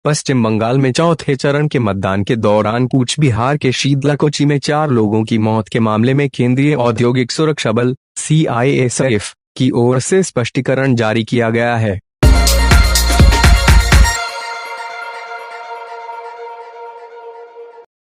पश्चिम बंगाल में चौथे चरण के मतदान के दौरान कूच बिहार के शीतलाकोची में 4 लोगों की मौत के मामले में केंद्रीय औद्योगिक सुरक्षा बल (CISF) की ओर से स्पष्टीकरण जारी किया गया है।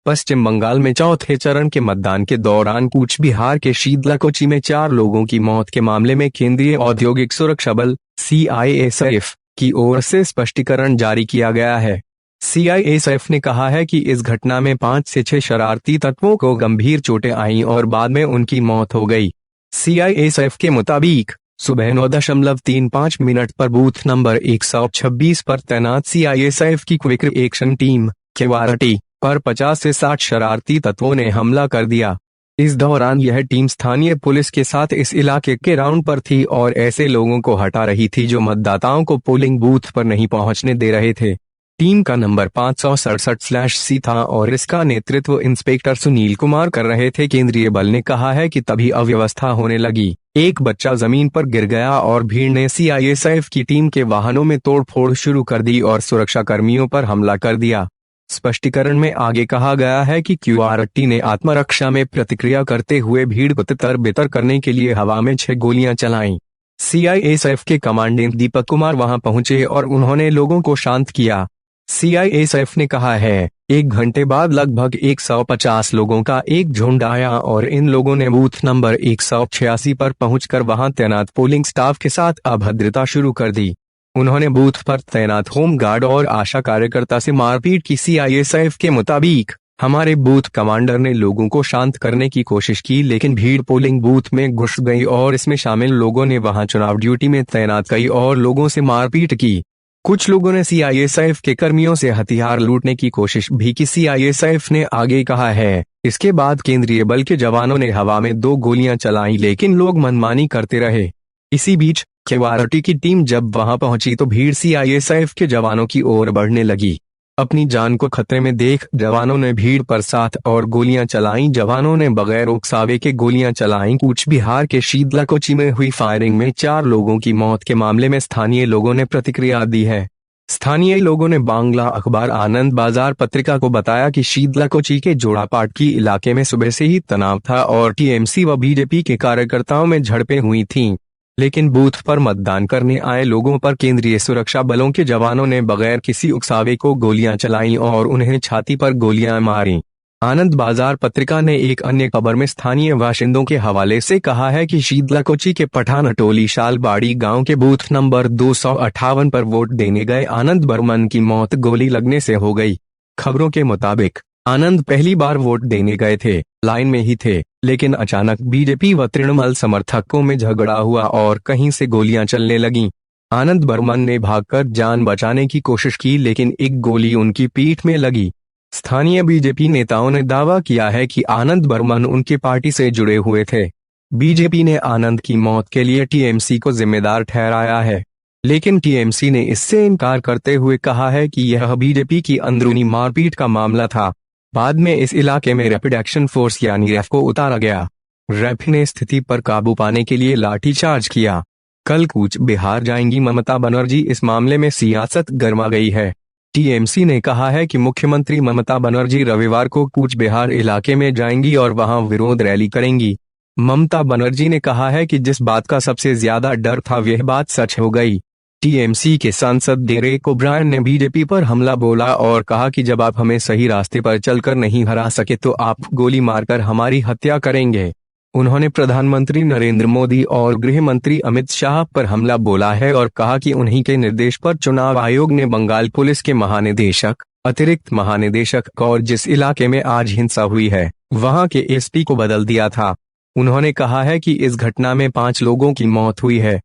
पश्चिम बंगाल में चौथे चरण के मतदान के दौरान कूच बिहार के शीतलाकोची में 4 लोगों की मौत के मामले में केंद्रीय औद्योगिक सुरक्षा बल (CISF) की ओर से स्पष्टीकरण जारी किया गया है। CISF ने कहा है कि इस घटना में 5 से 6 शरारती तत्वों को गंभीर चोटें आईं और बाद में उनकी मौत हो गई। CISF के मुताबिक सुबह 9:35 मिनट पर बूथ नंबर 126 पर तैनात CISF की क्विक एक्शन टीम केवारटी पर 50 से 60 शरारती तत्वों ने हमला कर दिया। इस दौरान यह टीम स्थानीय पुलिस के साथ इस इलाके के राउंड पर थी और ऐसे लोगों को हटा रही थी जो मतदाताओं को पोलिंग बूथ पर नहीं पहुंचने दे रहे थे। टीम का नंबर 567/C था और इसका नेतृत्व इंस्पेक्टर सुनील कुमार कर रहे थे। केंद्रीय बल ने कहा है कि तभी अव्यवस्था होने लगी। एक बच्चा जमीन पर गिर गया और भीड़ ने CISF की टीम के वाहनों में तोड़फोड़ शुरू कर दी और सुरक्षा कर्मियों पर हमला कर दिया। स्पष्टीकरण में आगे कहा गया है कि क्यूआरटी ने आत्मरक्षा में प्रतिक्रिया करते हुए भीड़ को तितर-बितर करने के लिए हवा में 6 गोलियां चलाईं। CISF के कमांडेंट दीपक कुमार वहां पहुंचे और उन्होंने लोगों को शांत किया। CISF ने कहा है, 1 घंटे बाद लगभग 150 लोगों का एक झुंड आया और इन लोगों ने बूथ नंबर 186 पर पहुंचकर वहां तैनात पोलिंग स्टाफ के साथ अभद्रता शुरू कर दी। उन्होंने बूथ पर तैनात होम गार्ड और आशा कार्यकर्ता से मारपीट की। CISF के मुताबिक हमारे बूथ कमांडर ने लोगों को शांत करने की कोशिश की लेकिन भीड़ पोलिंग बूथ में घुस गई और इसमें शामिल लोगों ने वहां चुनाव ड्यूटी में तैनात कई और लोगों से मारपीट की। कुछ लोगों ने CISF के कर्मियों से हथियार लूटने की कोशिश भी की। CISF ने आगे कहा है, इसके बाद केंद्रीय बल के जवानों ने हवा में 2 गोलियां चलाईं लेकिन लोग मनमानी करते रहे। इसी बीच केवारटी की टीम जब वहां पहुंची तो भीड़ CISF के जवानों की ओर बढ़ने लगी। अपनी जान को खतरे में देख जवानों ने भीड़ पर 7 और गोलियां चलाईं। जवानों ने बगैर उकसावे के गोलियां चलाईं। कूच बिहार के शीतलाकोची में हुई फायरिंग में 4 लोगों की मौत के मामले में स्थानीय लोगों ने प्रतिक्रिया दी है। स्थानीय लोगों ने बांग्ला अखबार आनंद बाजार पत्रिका को बताया कि शीतलाकोची के जोड़ापाटकी इलाके में सुबह से ही तनाव था और TMC व BJP के कार्यकर्ताओं में झड़पें हुई थीं। लेकिन बूथ पर मतदान करने आए लोगों पर केंद्रीय सुरक्षा बलों के जवानों ने बगैर किसी उकसावे को गोलियां चलाईं और उन्हें छाती पर गोलियां मारीं। आनंद बाजार पत्रिका ने एक अन्य खबर में स्थानीय बाशिंदों के हवाले से कहा है कि शीतलाकोची के पठानटोली शालबाड़ी गांव के बूथ नंबर 258 पर वोट देने गए आनंद बर्मन की मौत गोली लगने से हो गई। खबरों के मुताबिक आनंद पहली बार वोट देने गए थे, लाइन में ही थे, लेकिन अचानक BJP व तृणमूल समर्थकों में झगड़ा हुआ और कहीं से गोलियां चलने लगीं। आनंद बर्मन ने भागकर जान बचाने की कोशिश की लेकिन एक गोली उनकी पीठ में लगी। स्थानीय BJP नेताओं ने दावा किया है कि आनंद बर्मन उनकी पार्टी से जुड़े हुए थे। BJP ने आनंद की मौत के लिए TMC को जिम्मेदार ठहराया है, लेकिन TMC ने इससे इनकार करते हुए कहा है कि यह BJP की अंदरूनी मारपीट का मामला था। बाद में इस इलाके में रैपिड एक्शन फोर्स यानी रैफ को उतारा गया। रैफ ने स्थिति पर काबू पाने के लिए लाठीचार्ज किया। कल कूच बिहार जाएंगी ममता बनर्जी। इस मामले में सियासत गर्मा गई है। TMC ने कहा है कि मुख्यमंत्री ममता बनर्जी रविवार को कूच बिहार इलाके में जाएंगी और वहां विरोध रैली करेंगी। ममता बनर्जी ने कहा है कि जिस बात का सबसे ज्यादा डर था वह बात सच हो गई। TMC के सांसद डेरेक ओब्रायन ने BJP पर हमला बोला और कहा कि जब आप हमें सही रास्ते पर चलकर नहीं हरा सके तो आप गोली मारकर हमारी हत्या करेंगे। उन्होंने प्रधानमंत्री नरेंद्र मोदी और गृह मंत्री अमित शाह पर हमला बोला है और कहा कि उन्हीं के निर्देश पर चुनाव आयोग ने बंगाल पुलिस के महानिदेशक, अतिरिक्त महानिदेशक और जिस इलाके में आज हिंसा हुई है वहां के SP को बदल दिया था। उन्होंने कहा है कि इस घटना में 5 लोगों की मौत हुई है।